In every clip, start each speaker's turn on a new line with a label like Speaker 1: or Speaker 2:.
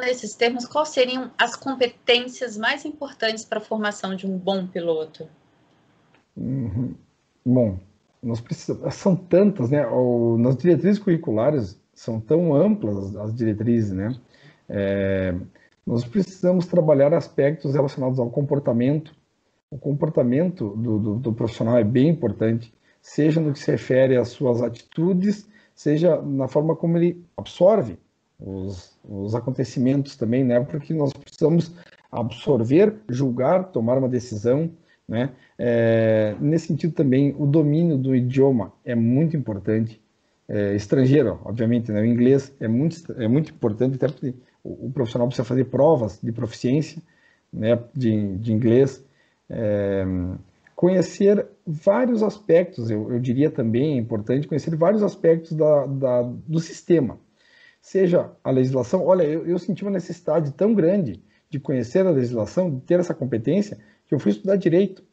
Speaker 1: nesses termos, quais seriam as competências mais importantes para a formação de um bom piloto?
Speaker 2: Bom, nós precisamos, são tantas, né? Nas diretrizes curriculares são tão amplas as diretrizes, né? É, nós precisamos trabalhar aspectos relacionados ao comportamento. O comportamento do profissional é bem importante, seja no que se refere às suas atitudes, seja na forma como ele absorve os acontecimentos também, né? Porque nós precisamos absorver, julgar, tomar uma decisão, né? Nesse sentido também, o domínio do idioma é muito importante. Estrangeiro, obviamente, né? O inglês é muito importante, até porque o profissional precisa fazer provas de proficiência, né? de inglês. Conhecer vários aspectos, eu diria também é importante conhecer vários aspectos do sistema, seja a legislação. Olha, eu senti uma necessidade tão grande de conhecer a legislação, de ter essa competência, que eu fui estudar direito,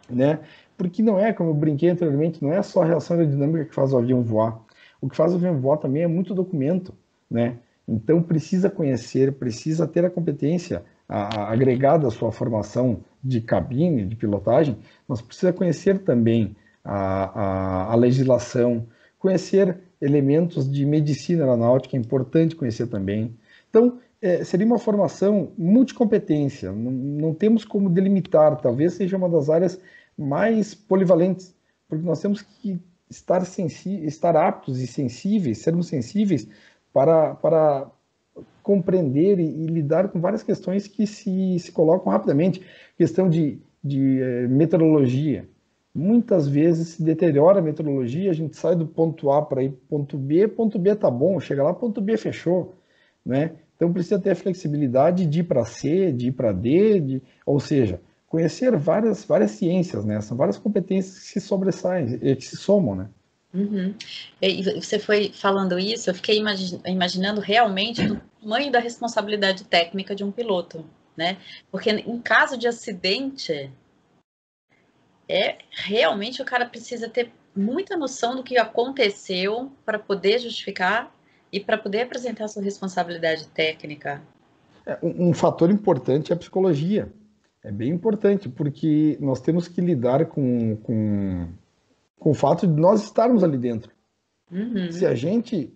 Speaker 2: né? Porque não é, como eu brinquei anteriormente, não é só a reação aerodinâmica que faz o avião voar. O que faz o avião voar também é muito documento, né? Então precisa conhecer, precisa ter a competência agregada à sua formação de cabine, de pilotagem, mas precisa conhecer também a legislação, conhecer elementos de medicina aeronáutica, é importante conhecer também. Então, seria uma formação multicompetência, não temos como delimitar, talvez seja uma das áreas mais polivalentes, porque nós temos que estar aptos e sensíveis, sermos sensíveis para compreender e lidar com várias questões que se colocam rapidamente. Questão de meteorologia. Muitas vezes se deteriora a meteorologia, a gente sai do ponto A para ir para ponto B tá bom, chega lá, ponto B fechou, né? Então precisa ter a flexibilidade de ir para C, de ir para D, ou seja, conhecer várias ciências, né? São várias competências que se sobressaem, que se somam, né?
Speaker 1: E você foi falando isso, eu fiquei imaginando realmente do tamanho da responsabilidade técnica de um piloto, né? Porque em caso de acidente, realmente o cara precisa ter muita noção do que aconteceu para poder justificar e para poder apresentar sua responsabilidade técnica.
Speaker 2: Um fator importante é a psicologia. É bem importante, porque nós temos que lidar com o fato de nós estarmos ali dentro. Se a gente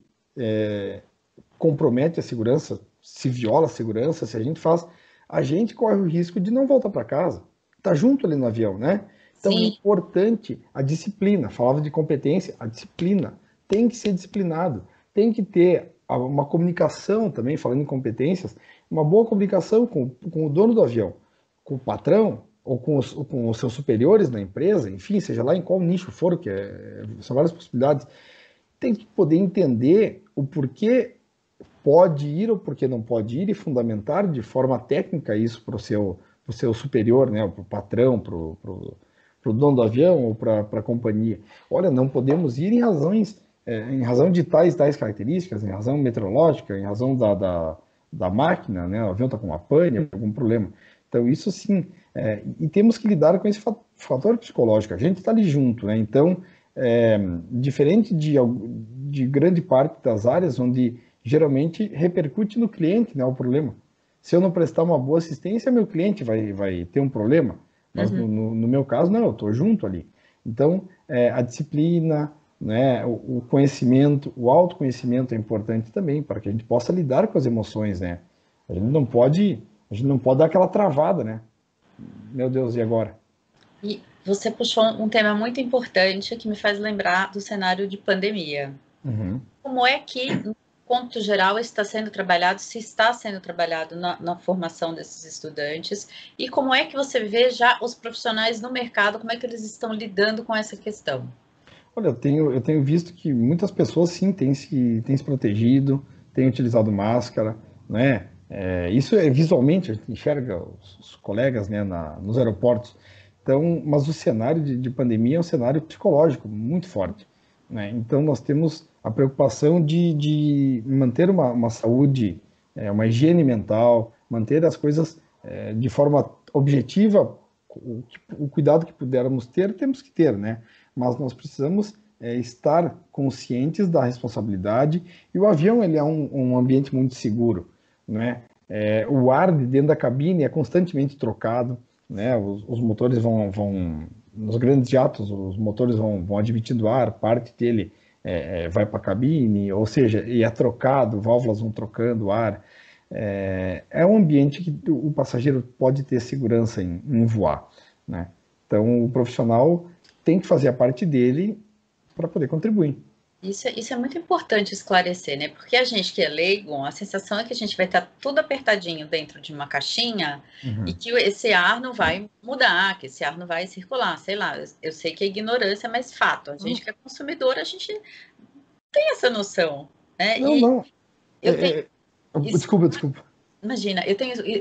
Speaker 2: compromete a segurança, se viola a segurança, se a gente corre o risco de não voltar para casa. Tá junto ali no avião, né? Então é importante a disciplina. Falava de competência, a disciplina. Tem que ser disciplinado. Tem que ter uma comunicação também, falando em competências, uma boa comunicação com o dono do avião, com o patrão, ou com os seus superiores na empresa, enfim, seja lá em qual nicho for, são várias possibilidades. Tem que poder entender o porquê pode ir ou porquê não pode ir e fundamentar de forma técnica isso para o seu superior, né, para o patrão, para o dono do avião ou para a companhia. Olha, não podemos ir em razão de tais características, em razão meteorológica, em razão da máquina, né, o avião está com uma pane, algum problema. Então, isso sim, e temos que lidar com esse fator psicológico, a gente está ali junto, né, então, diferente de grande parte das áreas onde geralmente repercute no cliente, né, o problema. Se eu não prestar uma boa assistência, meu cliente vai ter um problema, mas no meu caso, não, eu estou junto ali. Então, a disciplina, né, o conhecimento, o autoconhecimento é importante também, para que a gente possa lidar com as emoções, né? A gente não pode dar aquela travada, né? Meu Deus, e agora?
Speaker 1: E você puxou um tema muito importante que me faz lembrar do cenário de pandemia. Como é que, no ponto geral, está sendo trabalhado, se está sendo trabalhado na formação desses estudantes, e como é que você vê já os profissionais no mercado, como é que eles estão lidando com essa questão?
Speaker 2: Olha, eu tenho visto que muitas pessoas, sim, têm se protegido, têm utilizado máscara, né? Isso visualmente, a gente enxerga os colegas, né, nos aeroportos. Então, mas o cenário de pandemia é um cenário psicológico muito forte, né? Então, nós temos a preocupação de manter uma saúde, uma higiene mental, manter as coisas de forma objetiva. O cuidado que pudermos ter, temos que ter, né? Mas nós precisamos estar conscientes da responsabilidade, e o avião ele é um ambiente muito seguro. né? O ar de dentro da cabine é constantemente trocado, né? Os motores nos grandes jatos, os motores vão admitindo ar, parte dele vai para a cabine, ou seja, e é trocado, válvulas vão trocando ar. É um ambiente que o passageiro pode ter segurança em voar, né? Então, o profissional tem que fazer a parte dele para poder contribuir.
Speaker 1: Isso é muito importante esclarecer, né? Porque a gente que é leigo, a sensação é que a gente vai estar tudo apertadinho dentro de uma caixinha e que esse ar não vai mudar, que esse ar não vai circular, sei lá. Eu sei que é ignorância, mas fato. A gente que é consumidor, a gente tem essa noção, né?
Speaker 2: Não,
Speaker 1: E
Speaker 2: não.
Speaker 1: eu tenho.
Speaker 2: Desculpa.
Speaker 1: Imagina,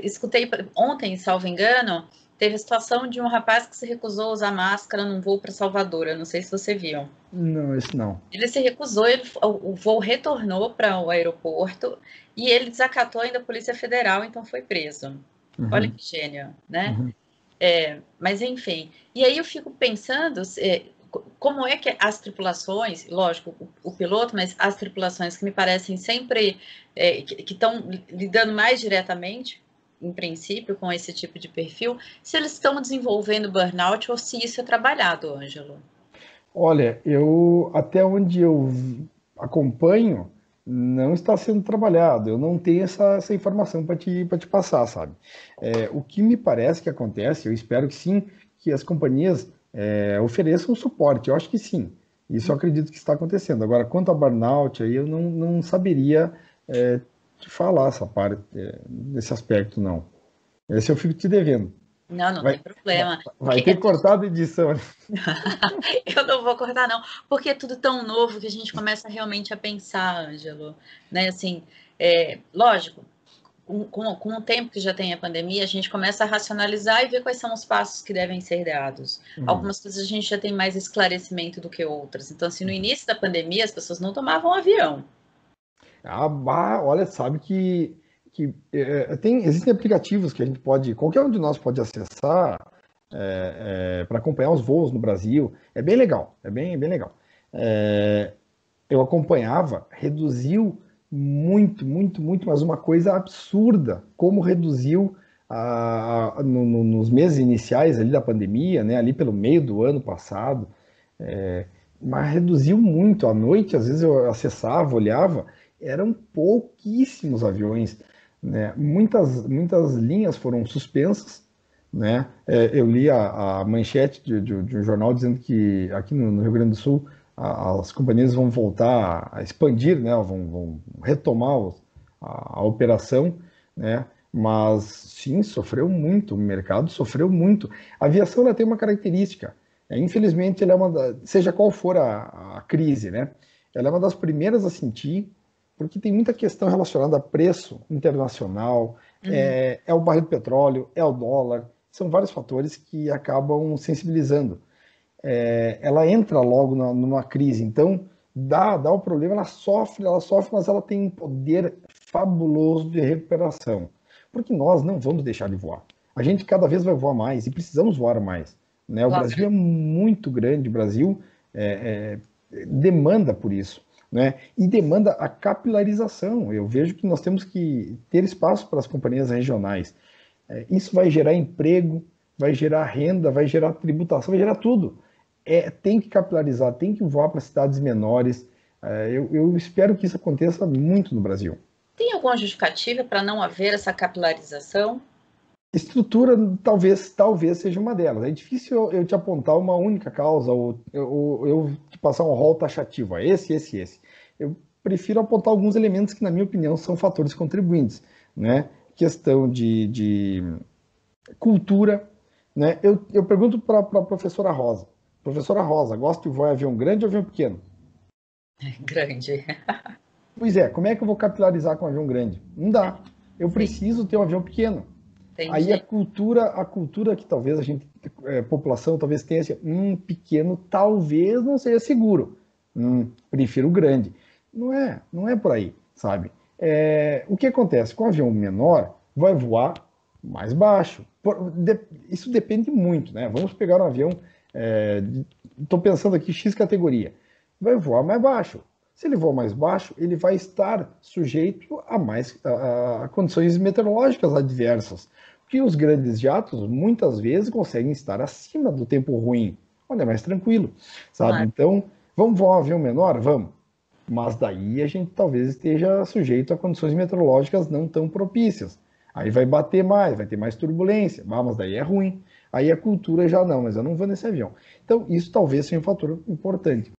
Speaker 1: escutei ontem, salvo engano, teve a situação de um rapaz que se recusou a usar máscara num voo para Salvador. Eu não sei se você viu.
Speaker 2: Não, esse não.
Speaker 1: Ele se recusou, o voo retornou para o aeroporto e ele desacatou ainda a Polícia Federal, então foi preso. Olha que gênio, né? Mas enfim, e aí eu fico pensando como é que as tripulações, lógico, o piloto, mas as tripulações que me parecem sempre que estão lidando mais diretamente, em princípio, com esse tipo de perfil, se eles estão desenvolvendo burnout ou se isso é trabalhado, Ângelo.
Speaker 2: Olha, até onde eu acompanho, não está sendo trabalhado. Eu não tenho essa informação para te passar, sabe? O que me parece que acontece, eu espero que sim, que as companhias ofereçam suporte. Eu acho que sim. Isso eu acredito que está acontecendo. Agora, quanto a burnout, aí eu não saberia te falar essa parte, desse aspecto, não. Esse eu fico te devendo.
Speaker 1: Não tem problema.
Speaker 2: Vai ter cortado a edição.
Speaker 1: Eu não vou cortar, não, porque é tudo tão novo que a gente começa realmente a pensar, Ângelo, né? Assim, lógico, com o tempo que já tem a pandemia, a gente começa a racionalizar e ver quais são os passos que devem ser dados. Algumas coisas a gente já tem mais esclarecimento do que outras. Então, assim, no início da pandemia, as pessoas não tomavam avião.
Speaker 2: Olha, sabe que existem aplicativos que a gente qualquer um de nós pode acessar para acompanhar os voos no Brasil. É bem legal, é bem legal. Eu acompanhava, reduziu muito, mas uma coisa absurda, como reduziu nos meses iniciais ali da pandemia, né, ali pelo meio do ano passado, mas reduziu muito. À noite, às vezes eu acessava, olhava, eram pouquíssimos aviões, né? Muitas linhas foram suspensas, né? Eu li a manchete de um jornal dizendo que aqui no Rio Grande do Sul as companhias vão voltar a expandir, né? Vão retomar a operação, né? Mas sim, sofreu muito, o mercado sofreu muito. A aviação ela tem uma característica, infelizmente, seja qual for a crise, né? Ela é uma das primeiras a sentir, porque tem muita questão relacionada a preço internacional, é o barril de petróleo, é o dólar, são vários fatores que acabam sensibilizando. Ela entra logo numa crise, então dá o problema, ela sofre, mas ela tem um poder fabuloso de recuperação, porque nós não vamos deixar de voar. A gente cada vez vai voar mais e precisamos voar mais, né? O Brasil é muito grande, o Brasil demanda por isso, né? E demanda a capilarização. Eu vejo que nós temos que ter espaço para as companhias regionais. Isso vai gerar emprego, vai gerar renda, vai gerar tributação, vai gerar tudo. Tem que capilarizar, tem que voar para cidades menores. Eu espero que isso aconteça muito no Brasil.
Speaker 1: Tem alguma justificativa para não haver essa capilarização?
Speaker 2: Estrutura talvez seja uma delas. É difícil eu te apontar uma única causa ou eu te passar um rol taxativo. Esse. Eu prefiro apontar alguns elementos que, na minha opinião, são fatores contribuintes, né? Questão de cultura, né? Eu pergunto para a professora Rosa. Professora Rosa, gosta de voar em avião grande ou avião pequeno?
Speaker 1: Grande.
Speaker 2: Pois como é que eu vou capilarizar com um avião grande? Não dá. Eu preciso ter um avião pequeno.
Speaker 1: Entendi.
Speaker 2: Aí a cultura que talvez a gente, população, talvez tenha pequeno, talvez não seja seguro. Prefiro grande. Não é por aí, sabe? O que acontece? Com um avião menor, vai voar mais baixo. Isso depende muito, né? Vamos pegar um avião, estou pensando aqui, X categoria. Vai voar mais baixo. Se ele voa mais baixo, ele vai estar sujeito a condições meteorológicas adversas, porque os grandes jatos muitas vezes conseguem estar acima do tempo ruim, onde é mais tranquilo, sabe? Então, vamos voar um avião menor? Vamos. Mas daí a gente talvez esteja sujeito a condições meteorológicas não tão propícias. Aí vai bater mais, vai ter mais turbulência, mas daí é ruim. Aí a cultura já não, mas eu não vou nesse avião. Então, isso talvez seja um fator importante.